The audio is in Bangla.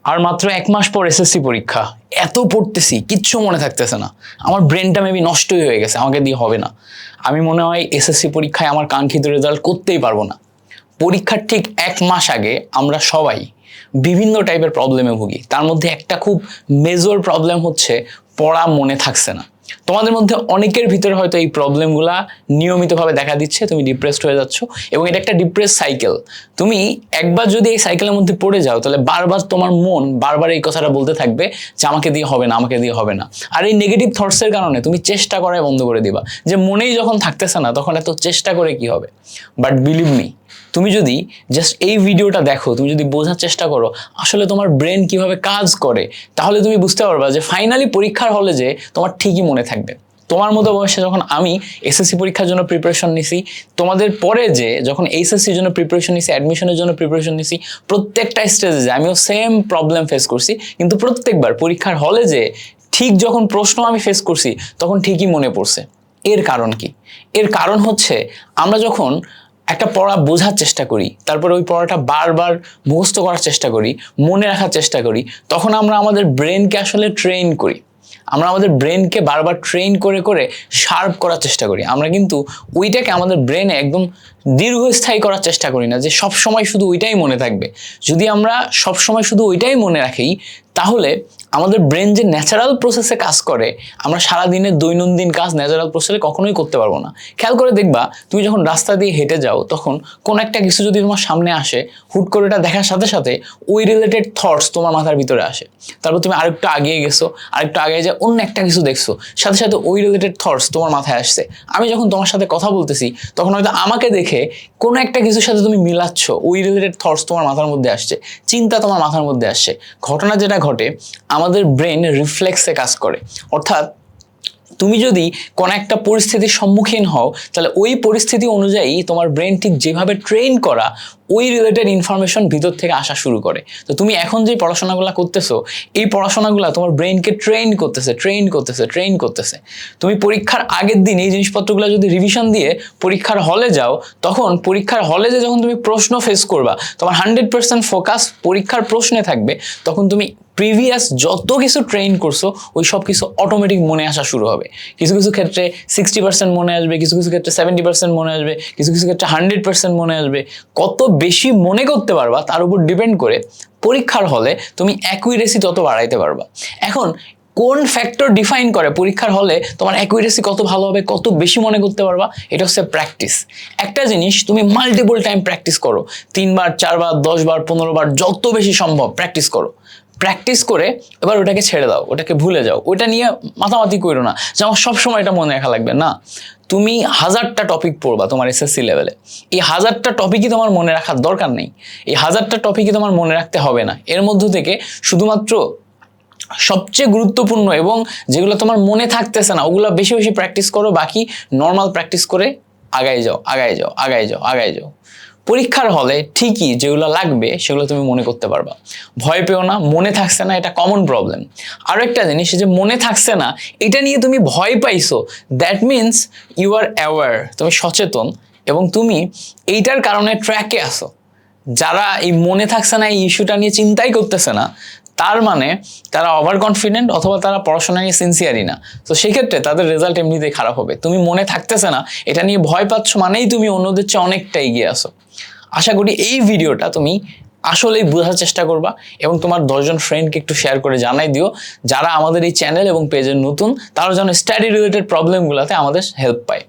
আর মাত্র 1 মাস পর এসএসসি পরীক্ষা। এত পড়তেছি, কিচ্ছু মনে থাকতেছে না। আমার ব্রেনটা মেবি নষ্টই হয়ে গেছে, আমাকে দিয়ে হবে না। আমি মনে হয় এসএসসি পরীক্ষায় আমার কাঙ্ক্ষিত রেজাল্ট করতেই পারবো না। পরীক্ষার ঠিক 1 মাস আগে আমরা সবাই বিভিন্ন টাইপের প্রবলেমে ভুগি। তার মধ্যে একটা খুব মেজর প্রবলেম হচ্ছে পড়া মনে থাকছে না। তোমাদের মধ্যে অনেকের ভিতরে হয়তো এই প্রবলেমগুলা নিয়মিতভাবে দেখা দিচ্ছে, তুমি ডিপ্রেসড হয়ে যাচ্ছ এবং এটা একটা ডিপ্রেস সাইকেল। তুমি একবার যদি এই সাইকেলের মধ্যে পড়ে যাও তাহলে বারবার তোমার মন বারবার এই কথাটা বলতে থাকবে যে আমাকে দিয়ে হবে না, আমাকে দিয়ে হবে না। আর এই নেগেটিভ থটসের কারণে তুমি চেষ্টা করাই বন্ধ করে দিবা, যে মনেই যখন থাকতেছে না তখন এত চেষ্টা করে কি হবে। বাট বিলিভ মি, তুমি যদি জাস্ট এই ভিডিওটা দেখো, তুমি যদি বোঝার চেষ্টা করো আসলে তোমার ব্রেন কিভাবে কাজ করে, তাহলে তুমি বুঝতে পারবা যে ফাইনালি পরীক্ষার হলে যে তোমার ঠিকই মনে থাকবে। তোমার মতো বয়সে যখন আমি এসএসসি পরীক্ষার জন্য প্রিপারেশন নিছি, তোমাদের পরে যে যখন এইচএসসির জন্য প্রিপারেশন নিছি, অ্যাডমিশনের জন্য প্রিপারেশন নিছি, প্রত্যেকটা স্টেজে যে আমিও সেম প্রবলেম ফেস করছি, কিন্তু প্রত্যেকবার পরীক্ষার হলে যে ঠিক যখন প্রশ্ন আমি ফেস করছি তখন ঠিকই মনে পড়ছে। এর কারণ কি? এর কারণ হচ্ছে আমরা যখন একটা পড়া বোঝার চেষ্টা করি, তারপরে ওই পড়াটা বারবার মুখস্থ করার চেষ্টা করি, মনে রাখার চেষ্টা করি, তখন আমরা আমাদের ব্রেনকে আসলে ট্রেন করি। আমরা আমাদের ব্রেনকে বারবার ট্রেন করে করে শার্প করার চেষ্টা করি। আমরা কিন্তু ওইটাকে আমাদের ব্রেনে একদম দীর্ঘস্থায়ী করার চেষ্টা করি না যে সব সময় শুধু ওইটাই মনে থাকবে। যদি আমরা সব সময় শুধু ওইটাই মনে রাখি, তাহলে আমাদের ব্রেন যে ন্যাচারাল প্রসেসে কাজ করে, আমরা সারাদিনের দৈনন্দিন কাজ ন্যাচারাল প্রসেসে কখনোই করতে পারবো না। খেয়াল করে দেখবা, তুমি যখন রাস্তা দিয়ে হেঁটে যাও তখন কোন একটা কিছু যদি তোমার সামনে আসে, হুট করে এটা দেখার সাথে সাথে ওই রিলেটেড থটস তোমার মাথার ভিতরে আসে। তারপর তুমি আরেকটু আগিয়ে গেছো, আরেকটু আগে যা অন্য একটা কিছু দেখছো, সাথে সাথে ওই রিলেটেড থটস তোমার মাথায় আসছে। আমি যখন তোমার সাথে কথা বলতেছি তখন হয়তো আমাকে দেখে কোনো একটা কিছুর সাথে তুমি মিলাচ্ছ, ওই রিলেটেড থটস তোমার মাথার মধ্যে আসছে, চিন্তা তোমার মাথার মধ্যে আসছে। ঘটনা যেটা ঘটে, আমাদের ব্রেন রিফ্লেক্সে কাজ করে। অর্থাৎ তুমি যদি কোনো একটা পরিস্থিতির সম্মুখীন হও, তাহলে ওই পরিস্থিতি অনুযায়ী তোমার ব্রেন ঠিক যেভাবে ট্রেন করা, ওই রিলেটেড ইনফরমেশন ভিতর থেকে আসা শুরু করে। তো তুমি এখন যে পড়াশোনাগুলো করতেছো, এই পড়াশোনাগুলো তোমার ব্রেনকে ট্রেন করতেছে। তুমি পরীক্ষার আগের দিন এই জিনিসপত্রগুলো যদি রিভিশন দিয়ে পরীক্ষার হলে যাও, তখন পরীক্ষার হলে যে যখন তুমি প্রশ্ন ফেস করবা, তোমার 100% ফোকাস পরীক্ষার প্রশ্নে থাকবে। তখন তুমি প্রিভিয়াস যত কিছু ট্রেন করছো ওই সব কিছু অটোমেটিক মনে আসা শুরু হবে। কিছু কিছু ক্ষেত্রে 60% মনে আসবে, কিছু কিছু ক্ষেত্রে 70% মনে আসবে, কিছু কিছু ক্ষেত্রে 100% মনে আসবে। কত বেশি মনে করতে পারবা তার উপর ডিপেন্ড করে পরীক্ষার হলে তুমি অ্যাকুরেসি তত বাড়াইতে পারবা। এখন কোন ফ্যাক্টর ডিফাইন করে পরীক্ষার হলে তোমার অ্যাকুরেসি কত ভালো হবে, কত বেশি মনে করতে পারবা? এটা হচ্ছে প্র্যাকটিস। একটা জিনিস তুমি মাল্টিপল টাইম প্র্যাকটিস করো, 3 বার 4 বার 10 বার 15 বার, যত বেশি সম্ভব প্র্যাকটিস করো। প্র্যাকটিস করে এবার ওটাকে ছেড়ে দাও, ওটাকে ভুলে যাও, ওটা নিয়ে মাতামাতি করো না যে আমার সবসময় এটা মনে রাখা লাগবে। না, তুমি 1000টা টপিক পড়বা তোমার এসএসসি লেভেলে, এই 1000টা টপিকই তোমার মনে রাখার দরকার নেই, এই 1000টা টপিকই তোমার মনে রাখতে হবে না। এর মধ্য থেকে শুধুমাত্র সবচেয়ে গুরুত্বপূর্ণ এবং যেগুলো তোমার মনে থাকতেছে না ওগুলো বেশি বেশি প্র্যাকটিস করো, বাকি নর্মাল প্র্যাকটিস করে আগায় যাও। পরীক্ষার হলে ঠিকই যেগুলো লাগবে সেগুলো তুমি মনে করতে পারবা। ভয় পেও না, মনে থাকছে না এটা কমন প্রবলেম। আরও একটা জিনিস, যে মনে থাকছে না এটা নিয়ে তুমি ভয় পাইছো, that means you are aware, তুমি সচেতন এবং তুমি এইটার কারণে ট্র্যাকে আসো। যারা এই মনে থাকছে না এই ইস্যুটা নিয়ে চিন্তাই করতেছে না, তার মানে তারা ওভার কনফিডেন্ট অথবা তারা পড়াশোনা নিয়ে সিনসিয়ারই না। তো সেক্ষেত্রে তাদের রেজাল্ট এমনিতেই খারাপ হবে। তুমি মনে থাকতেছে না এটা নিয়ে ভয় পাচ্ছ মানেই তুমি অন্যদের চেয়ে অনেকটা এগিয়ে আসো। আশা করি এই ভিডিওটা তুমি আসলেই বোঝার চেষ্টা করবা এবং তোমার 10 জন ফ্রেন্ডকে একটু শেয়ার করে জানাই দিও, যারা আমাদের এই চ্যানেল এবং পেজের নতুন, তারা যেন স্টাডি রিলেটেড প্রবলেমগুলোতে আমাদের হেল্প পায়।